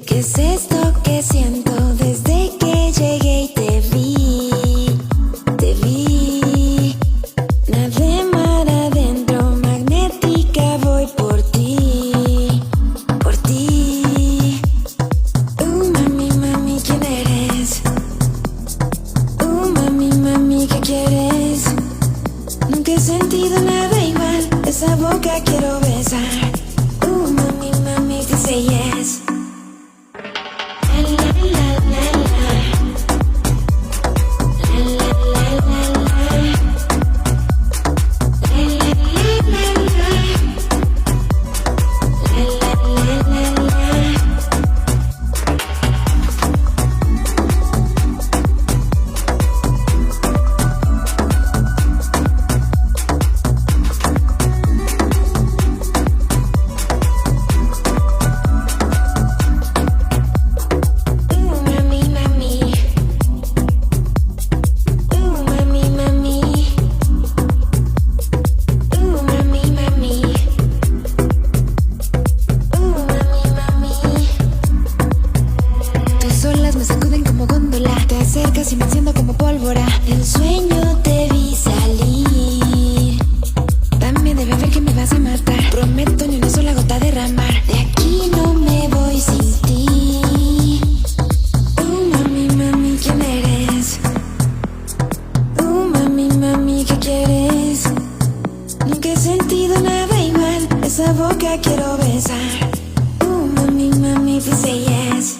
¿Qué es esto que siento desde que llegué y te vi? Te vi. Nadé mar adentro, magnética, voy por ti. Por ti. Mami, mami, ¿quién eres? Mami, mami, ¿qué quieres? Nunca he sentido nada igual. Esa boca quiero besar. Mami, mami, dice yes. Y me enciendo como pólvora. En sueño te vi salir. También debe haber que me vas a matar. Prometo ni una sola gota derramar. De aquí no me voy sin ti. Mami, mami, ¿quién eres? Mami, mami, ¿qué quieres? Nunca he sentido nada igual. Esa boca quiero besar. Mami, mami, dice yes.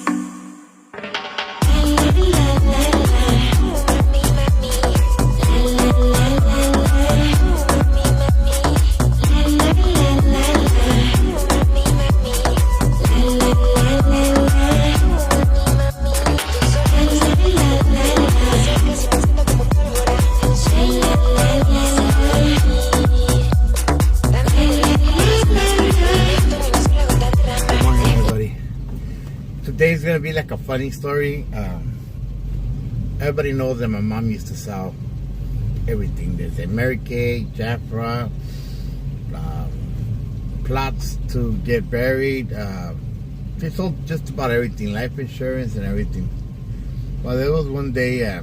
Today's gonna be like a funny story. Everybody knows that my mom used to sell everything. There's a Mary Kay, Jafra, plots to get buried. They sold just about everything, life insurance and everything. Well, there was one day,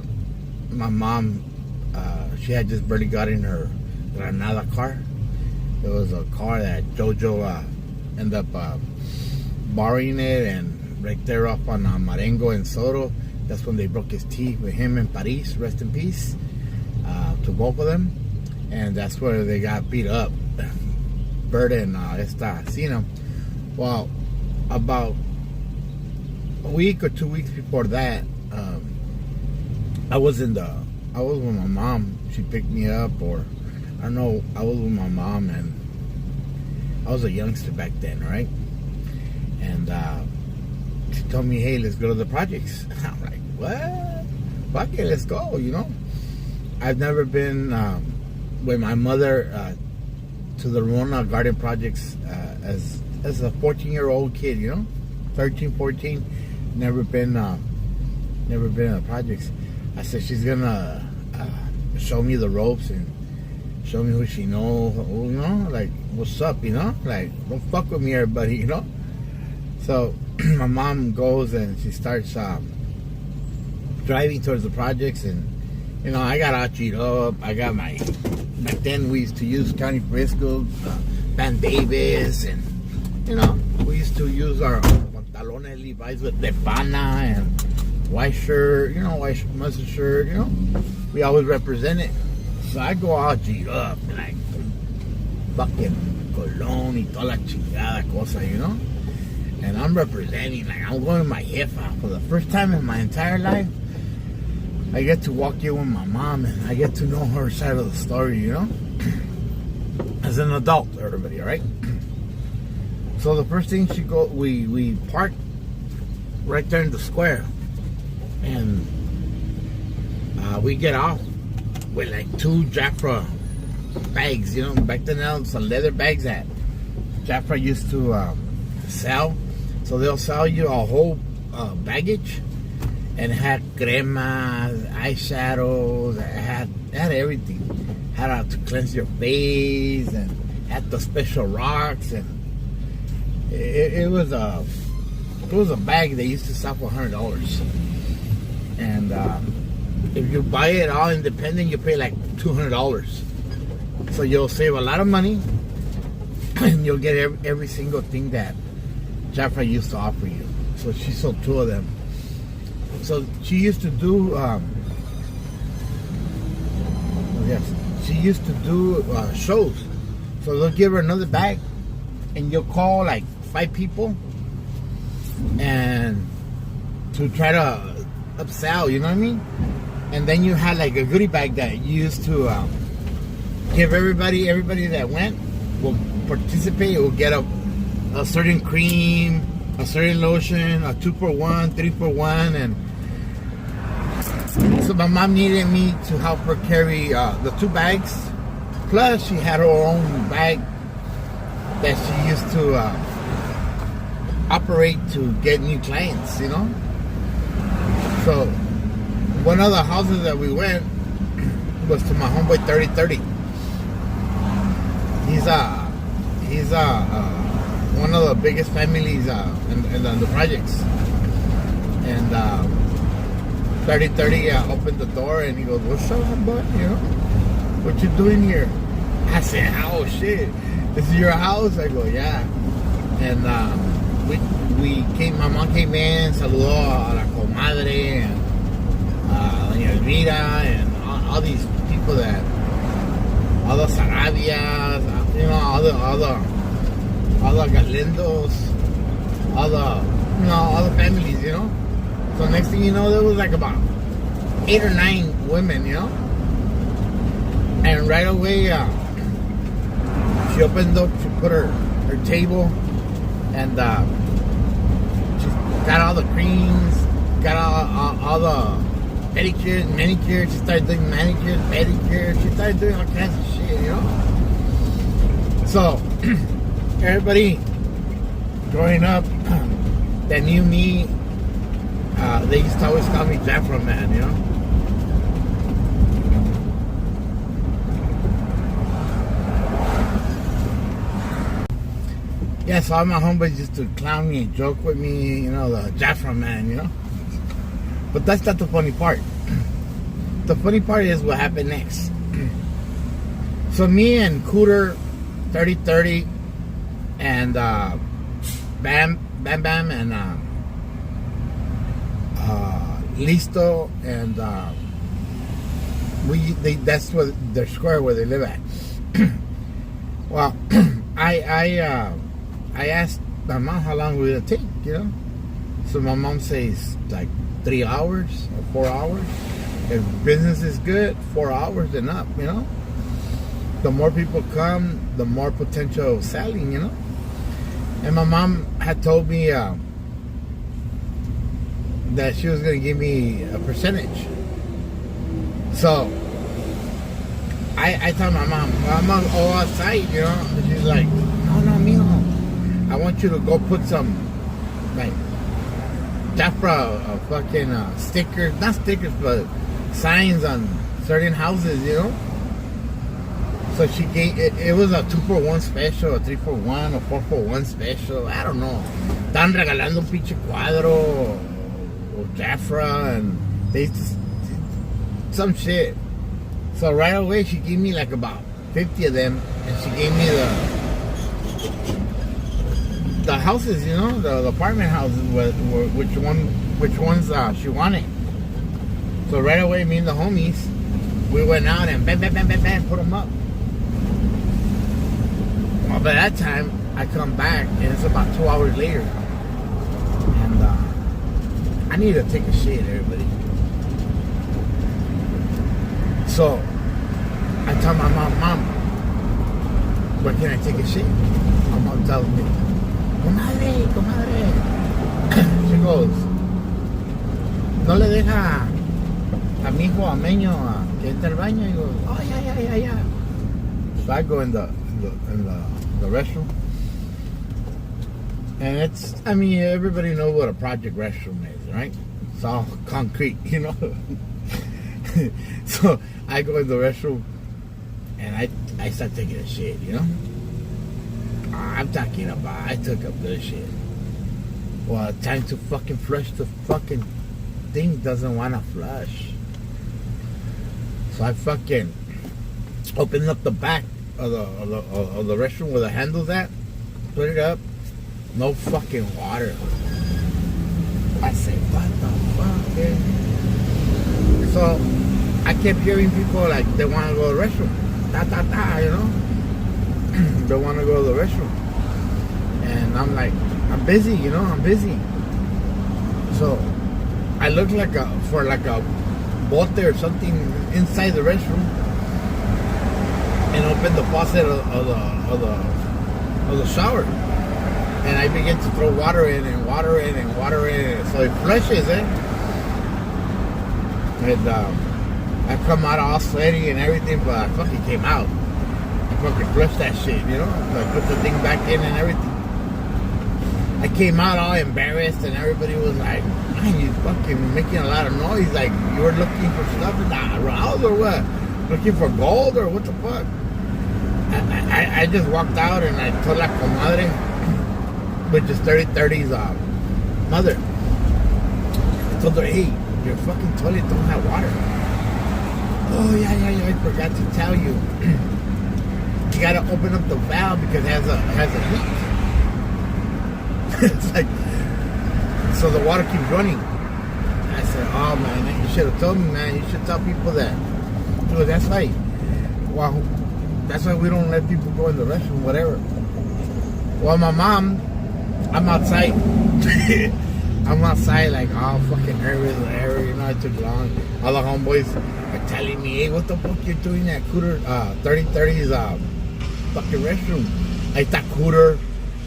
my mom, she had just barely got in her Granada car. It was a car that Jojo ended up borrowing it, and right there up on Marengo and Soto, that's when they broke his teeth with him in Paris, rest in peace, to both of them. And that's where they got beat up, Bert and Cena. Well, about a week or 2 weeks before that, I was with my mom. She picked me up, or I don't know, I was with my mom, and I was a youngster back then, right? And she told me, hey, let's go to the projects. I'm like, what? Fuck it, let's go, you know? I've never been with my mother to the Rona Garden Projects as a 14-year-old kid, you know? 13, 14. Never been in the projects. I said, she's gonna show me the ropes and show me who she knows, you know? Like, what's up, you know? Like, don't fuck with me, everybody, you know? So my mom goes and she starts driving towards the projects, and you know, I got all cheated up. I got back then we used to use County Frisco, Van Davis, and you know, we used to use our pantalones Levi's with the pana and white shirt, you know, white mustard shirt, you know, we always represent it. So I go all G'd up, like fucking cologne y toda la chingada cosa, you know. And I'm representing, like I'm going to my jefa for the first time in my entire life. I get to walk in with my mom, and I get to know her side of the story, you know, as an adult, everybody, all right? So the first thing we park right there in the square, and we get off with like 2 Jafra bags, you know. Back then, there was some leather bags that Jafra used to sell. So they'll sell you a whole baggage, and it had cremas, eyeshadows, it had everything. how to cleanse your face and had the special rocks, and it was a bag they used to sell for $100, and if you buy it all independent, you pay like $200. So you'll save a lot of money, and you'll get every single thing that Jafra used to offer you. So she sold 2 of them. So she used to do, she used to do shows. So they'll give her another bag, and you'll call like 5 people, and to try to upsell, you know what I mean? And then you had like a goodie bag that you used to give everybody that went will participate, will get a certain cream, a certain lotion, a 2-for-1, 3-for-1, and so my mom needed me to help her carry the 2 bags. Plus, she had her own bag that she used to operate to get new clients, you know? So, one of the houses that we went was to my homeboy 3030. He's one of the biggest families in the projects. And 3030 opened the door and he goes, "What's up, bud? You know, what you doing here?" I said, "Oh shit, this is your house?" I go, "Yeah." And we came. My mom came in, saludó a la comadre and Doña Elvira and all these people that, all the Sarabias, you know, all the Galindos, all the families, you know. So next thing you know, there was like about 8 or 9 women, you know. And right away, she opened up, she put her table, and she got all the creams, got all the pedicures, manicures. She started doing manicures, pedicures. She started doing all kinds of shit, you know. So everybody growing up that knew me, they used to always call me Jafra Man, you know. Yeah, so all my homeboys used to clown me and joke with me, you know, the Jafra Man, you know. But that's not the funny part. The funny part is what happened next. So me and Cooter, 3030, and Bam Bam, and Listo, and that's what their square where they live at. Well, I asked my mom how long would it take, you know. So my mom says like 3 hours or 4 hours. If business is good, 4 hours and up, you know. The more people come, the more potential selling, you know. And my mom had told me that she was going to give me a percentage. So I told my mom, well, I'm going to go outside, you know. And she's like, no, mijo, I want you to go put some, like, Jafra fucking stickers, not stickers, but signs on certain houses, you know. So she gave, it was a 2-for-1 special, a 3-for-1, a 4-for-1 special, I don't know. Estaban regalando un pinche cuadro or Jafra, and they just, some shit. So right away she gave me like about 50 of them, and she gave me the houses, you know, the apartment houses, which ones she wanted. So right away, me and the homies, we went out and bam, put them up. Well, by that time, I come back, and it's about 2 hours later. And I need to take a shit, everybody. So I tell my mom, where can I take a shit? My mom tells me, comadre. She goes, no le deja a mi hijo Ameño que entre al baño. Y goes, oh, yeah. So I go in the restroom. And it's, I mean, everybody knows what a project restroom is, right? It's all concrete, you know. So I go in the restroom, and I start taking a shit, you know? I'm talking about, I took a good shit. Well, time to fucking flush the fucking thing doesn't want to flush. So I fucking opened up the back of the restroom where the handle's at, put it up, no fucking water. I said, what the fuck, man? So I kept hearing people like they want to go to the restroom. You know? They want to go to the restroom. And I'm like, I'm busy, you know, I'm busy. So I look for a bote or something inside the restroom and open the faucet of the shower. And I begin to throw water in and water in and water in. So it flushes, eh? And I come out all sweaty and everything, but I fucking came out. I fucking flushed that shit, you know? So I put the thing back in and everything. I came out all embarrassed and everybody was like, man, you fucking making a lot of noise. Like, you were looking for stuff in the house or what? Looking for gold or what the fuck? I just walked out and I told la comadre, which is 3030's mother. I told her, hey, your fucking toilet don't have water. Oh, yeah, I forgot to tell you. You gotta open up the valve because it has a leak. It's like, so the water keeps running. I said, oh man, you should have told me, man. You should tell people that. So that's right. Well, that's why we don't let people go in the restroom, whatever. Well, my mom, I'm outside. I'm outside like all fucking nervous, whatever. You know, it took long. All the homeboys are telling me, hey, what the fuck you doing at Cooter 3030's fucking restroom? Ahí está Cooter,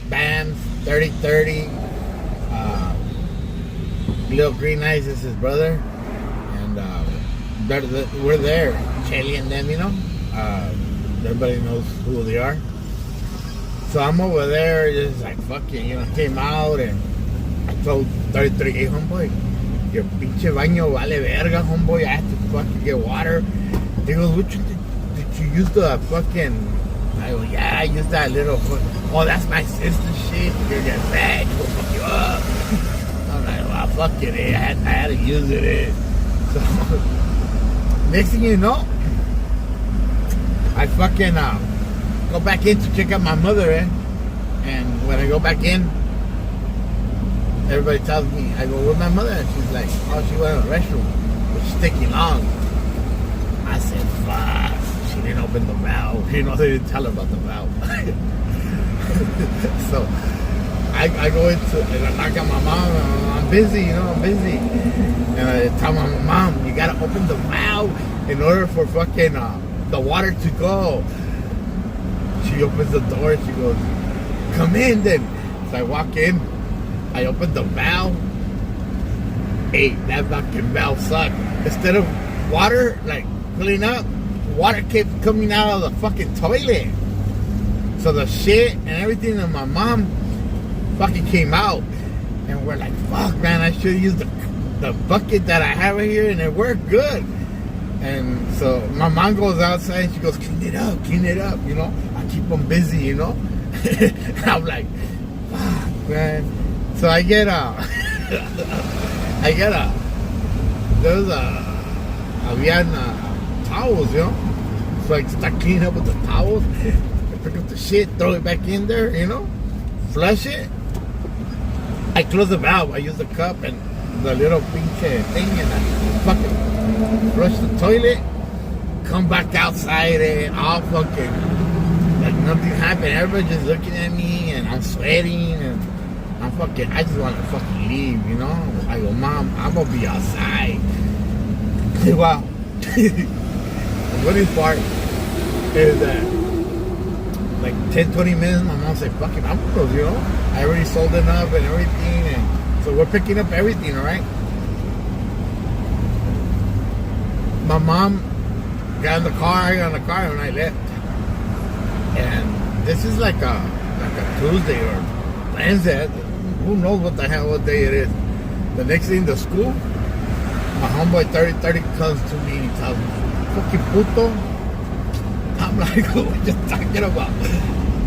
Bams, 3030. Little Green Eyes is his brother. And we're there, Chelly and them, you know. Everybody knows who they are. So I'm over there, just like fucking, you know, came out and I told 33, hey, homeboy, your pinche baño vale verga, homeboy. I have to fucking get water. He goes, which did you use the fucking? I go, yeah, I used that little. Oh, that's my sister's shit. You're getting bad. She'll fuck you up. I'm like, well, fuck it. I had to use it. So next thing you know, I fucking go back in to check out my mother, and when I go back in, everybody tells me, I go, where's my mother? And she's like, oh, she went to the restroom, which is taking long. I said, fuck, she didn't open the valve. You know, they didn't tell her about the valve. So I go into, and I knock on my mom, I'm busy, you know, I'm busy. And I tell my mom, you gotta open the valve in order for fucking the water to go. She opens the door and she goes, come in then. So I walk in, I open the valve. Hey, that fucking valve sucked. Instead of water, like, filling up, water kept coming out of the fucking toilet. So the shit and everything of my mom fucking came out. And we're like, fuck, man, I should use the bucket that I have right here, and it worked good. And so my mom goes outside and she goes, clean it up, you know. I keep them busy, you know. And I'm like, fuck, man. So I get habían towels, you know. So I start cleaning up with the towels. I pick up the shit, throw it back in there, you know. Flush it. I close the valve. I use the cup and the little pinche thing, and I fucking flush the toilet. Come back outside and all fucking like nothing happened. Everybody just looking at me, and I'm sweating, and I just want to fucking leave, you know. I go, Mom, I'm gonna be outside. Wow. The funny part is that like 10-20 minutes, my mom said, fucking, I'm close, you know. I already sold enough and everything, and so we're picking up everything, all right. My mom got in the car, I got in the car, and I left. And this is like a Tuesday or Wednesday. Who knows what day it is. The next thing, the school, my homeboy 30 comes to me and tells me, fucking puto, I'm like, what are we just talking about?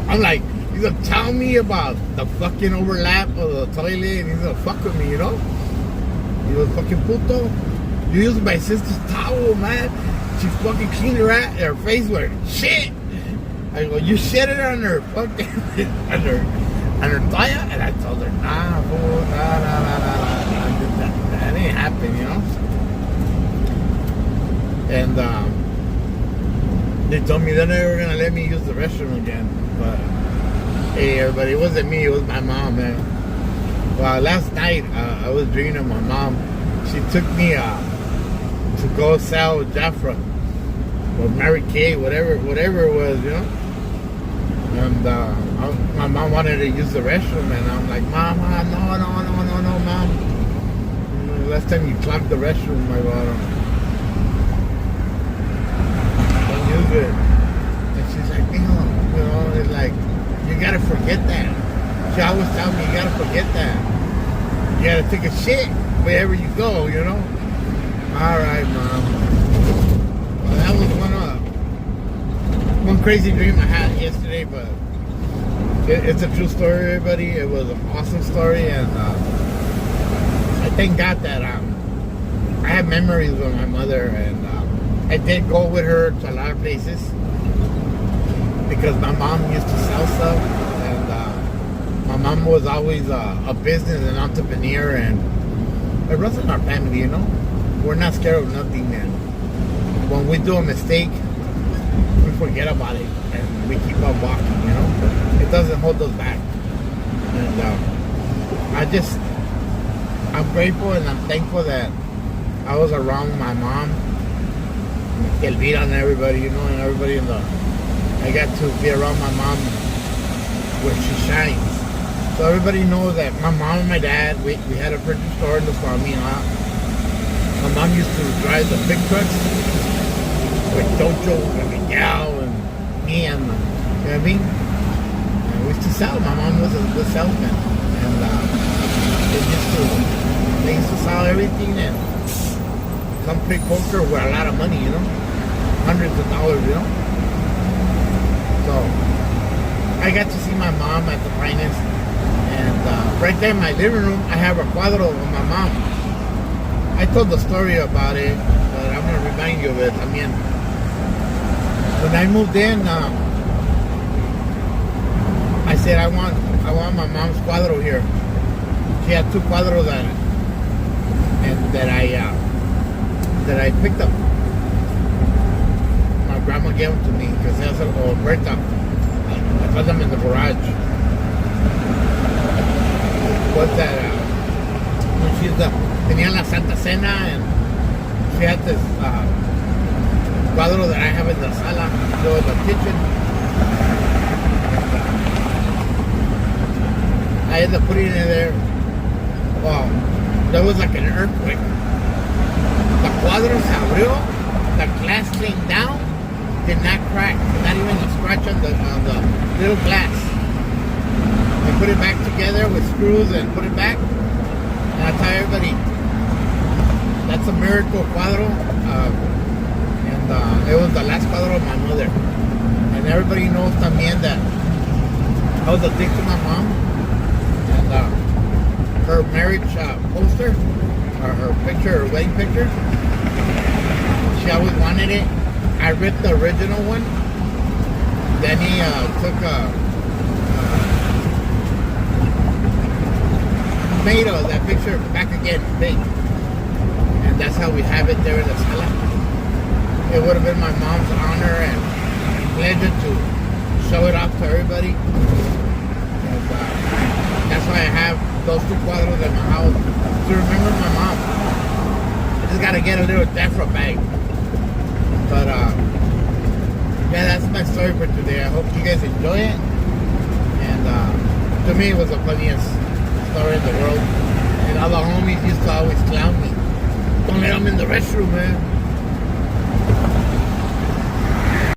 I'm like, he's gonna tell me about the fucking overlap of the toilet and he's gonna fuck with me, you know? He was fucking puto. You used my sister's towel, man. She fucking cleaned her face with shit. I go, you shit it on her fucking, on her toya? And I told her, nah, fool, nah. That ain't happen, you know? And they told me they're never gonna let me use the restroom again. But hey, everybody, it wasn't me, it was my mom, man. Well, last night I was dreaming of my mom. She took me to go sell Jafra or Mary Kay, whatever it was, you know. And my mom wanted to use the restroom, and I'm like, Mom, no, Mom. Last time you clogged the restroom, my daughter. Don't use it. And she's like, you know, it's like, you gotta forget that. She always tells me, you gotta forget that. You gotta take a shit wherever you go, you know. All right, Mom. Well, that was one crazy dream I had yesterday, but it's a true story, everybody. It was an awesome story, and I thank God that I have memories with my mother, and I did go with her to a lot of places because my mom used to sell stuff, and my mom was always a business and entrepreneur, and it runs in our family, you know. We're not scared of nothing, man. When we do a mistake, we forget about it and we keep on walking, you know. It doesn't hold us back. And I'm grateful and I'm thankful that I was around my mom, Elvira, and everybody, you know, and everybody I got to be around my mom where she shines. So everybody knows that my mom and my dad, we had a purchase store in the farm, you know. My mom used to drive the big trucks with Jojo and Miguel and me, and you know what I mean? And we used to sell. My mom was a good salesman, and they used to sell everything and come pick poker with a lot of money, you know, hundreds of dollars, you know. So I got to see my mom at the finest, and right there in my living room, I have a cuadro of my mom. I told the story about it, but I'm gonna remind you of it. I mean, when I moved in, I said I want my mom's cuadro here. She had two cuadros that I picked up. My grandma gave them to me because they were all burnt up. I put them in the garage. What's that? When she's tenía la Santa Cena, and she had this cuadro that I have in the sala, so in the kitchen. I ended up putting it in there. Well, there was like an earthquake. The cuadro se abrió, the glass came down, did not crack, not even a scratch on the little glass. I put it back together with screws and put it back. And I tell everybody, that's a miracle cuadro. And it was the last cuadro of my mother. And everybody knows también that I was addicted to my mom. And her marriage poster, or her picture, her wedding picture, she always wanted it. I ripped the original one. Then he took made that picture back again big, and that's how we have it there in the sala. It would have been my mom's honor and pleasure to show it off to everybody, and that's why I have those two cuadros in my house to remember my mom. I just gotta get a little Jafra bag. But yeah, that's my story for today. I hope you guys enjoy it, and to me it was the funniest story in the world. And all the homies used to always clown me. Don't let them in the restroom, man.